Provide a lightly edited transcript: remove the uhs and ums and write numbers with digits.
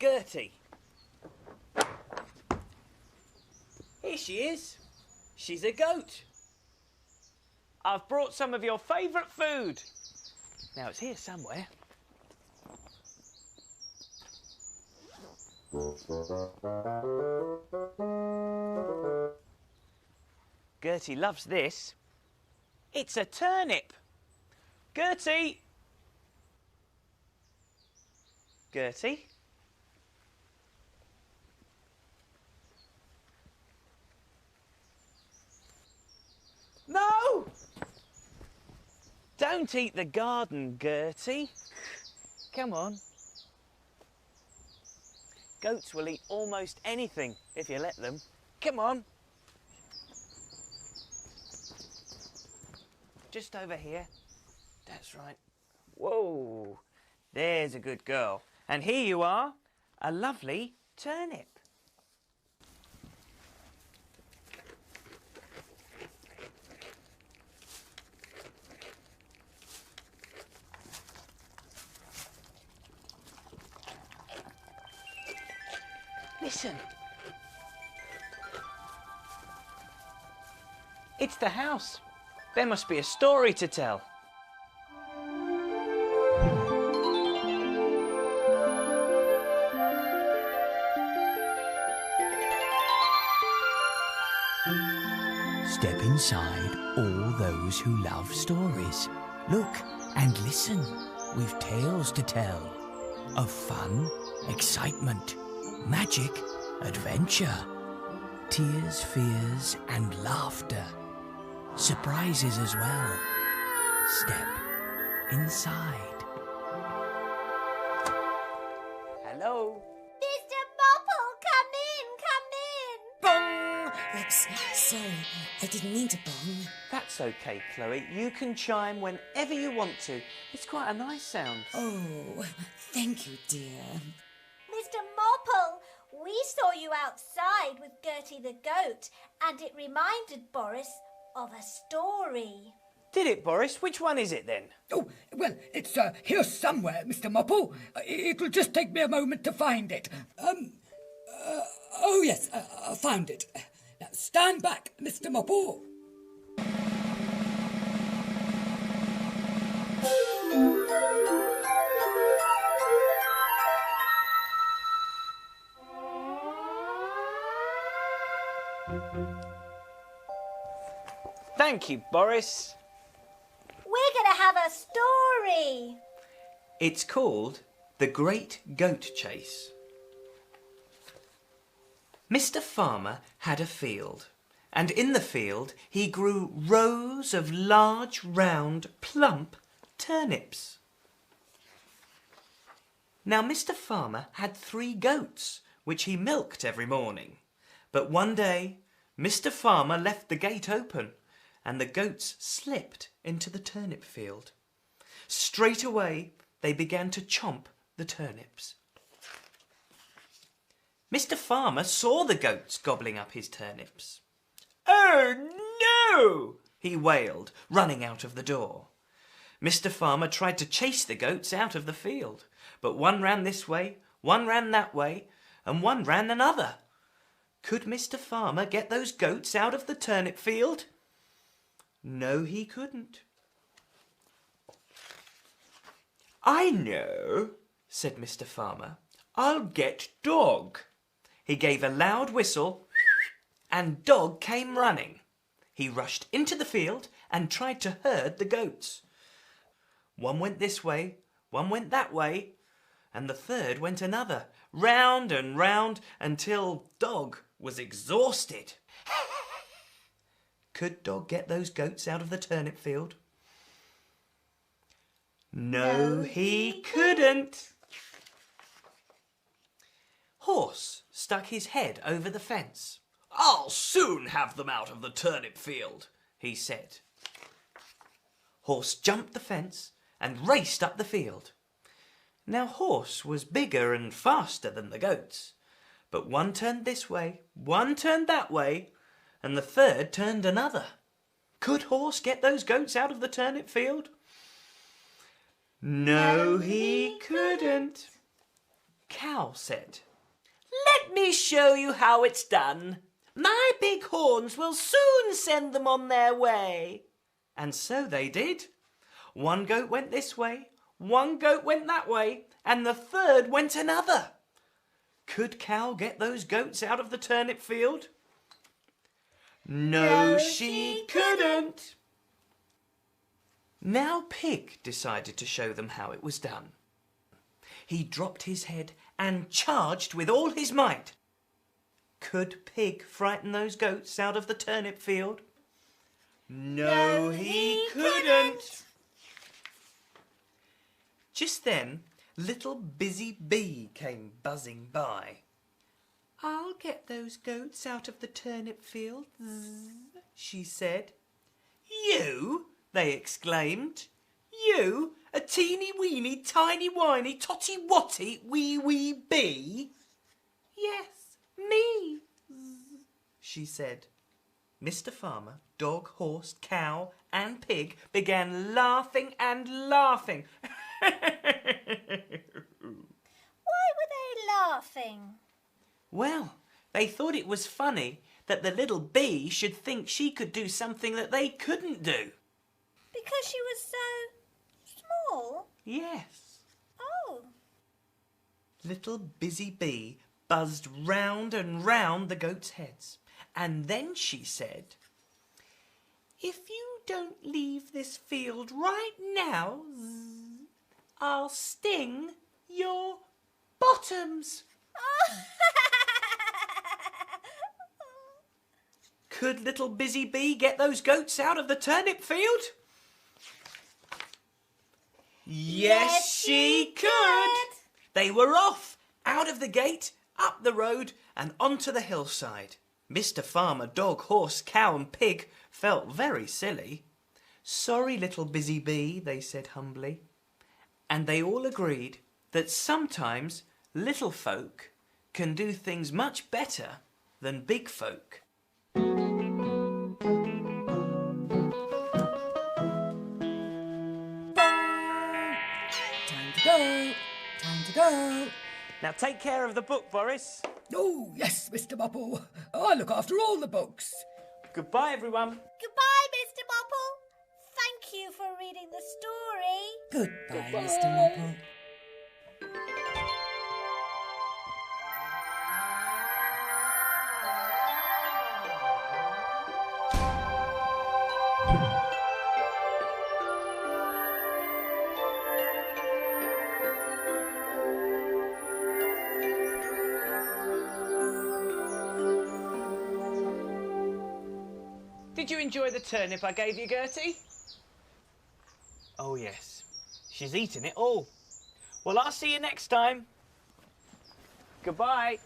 Gertie. Here she is. She's a goat. I've brought some of your favourite food. Now, it's here somewhere. Gertie loves this. It's a turnip. Gertie! Gertie? No! Don't eat the garden, Gertie. Come on. Goats will eat almost anything if you let them. Come on. Just over here. That's right. Whoa. There's a good girl. And here you are, a lovely turnip. Listen. It's the house. There must be a story to tell. Step inside all those who love stories. Look and listen. We've tales to tell of fun, excitement, magic, adventure, tears, fears and laughter. Surprises as well. Step inside. Hello? Mr. Mopple, come in, come in! Bong! Oops, sorry, I didn't mean to bong. That's okay, Chloe. You can chime whenever you want to. It's quite a nice sound. Oh, thank you, dear. Mr. Mopple, we saw you outside with Gertie the goat, and it reminded Boris of a story. Did it, Boris? Which one is it then? Oh, well, it's here somewhere, Mr. Mopple. It'll just take me a moment to find it. Oh yes, I found it. Now stand back, Mr. Mopple. Thank you, Boris. We're going to have a story. It's called The Great Goat Chase. Mr. Farmer had a field, and in the field he grew rows of large, round, plump turnips. Now, Mr. Farmer had 3 goats, which he milked every morning. But one day, Mr. Farmer left the gate open, and the goats slipped into the turnip field. Straight away, they began to chomp the turnips. Mr. Farmer saw the goats gobbling up his turnips. "Oh, no!" he wailed, running out of the door. Mr. Farmer tried to chase the goats out of the field, but one ran this way, one ran that way, and one ran another. Could Mr. Farmer get those goats out of the turnip field? No, he couldn't. "I know," said Mr. Farmer. "I'll get Dog." He gave a loud whistle, and Dog came running. He rushed into the field and tried to herd the goats. One went this way, one went that way, and the third went another, round and round, until Dog was exhausted. Could Dog get those goats out of the turnip field? No, he couldn't. Horse stuck his head over the fence. "I'll soon have them out of the turnip field," he said. Horse jumped the fence and raced up the field. Now, Horse was bigger and faster than the goats, but one turned this way, one turned that way, and the third turned another. Could Horse get those goats out of the turnip field? No, he couldn't. Cow said. "Let me show you how it's done. My big horns will soon send them on their way." And so they did. One goat went this way, one goat went that way, and the third went another. Could Cow get those goats out of the turnip field? No, she couldn't. Now Pig decided to show them how it was done. He dropped his head and charged with all his might. Could Pig frighten those goats out of the turnip field? No, he couldn't. Just then, little Busy Bee came buzzing by. "I'll get those goats out of the turnip field," she said. "You?" they exclaimed. "You, a teeny weeny, tiny whiny, totty watty, wee bee?" "Yes, me," she said. Mr. Farmer, Dog, Horse, Cow and Pig began laughing and laughing. Why were they laughing? Well, they thought it was funny that the little bee should think she could do something that they couldn't do. Because she was so small? Yes. Oh. Little Busy Bee buzzed round and round the goats' heads, and then she said, "If you don't leave this field right now, I'll sting your bottoms." Could little Busy Bee get those goats out of the turnip field? Yes, she could. They were off, out of the gate, up the road and onto the hillside. Mr. Farmer, Dog, Horse, Cow and Pig felt very silly. "Sorry, little Busy Bee," they said humbly. And they all agreed that sometimes little folk can do things much better than big folk. Time to go. Time to go. Now take care of the book, Boris. Oh, yes, Mr. Mopple. I look after all the books. Goodbye, everyone. Goodbye, Mr. Mopple. Thank you for reading the story. Goodbye, Mr. Mopple. Did you enjoy the turnip I gave you, Gertie? Oh, yes. She's eaten it all. Well, I'll see you next time. Goodbye.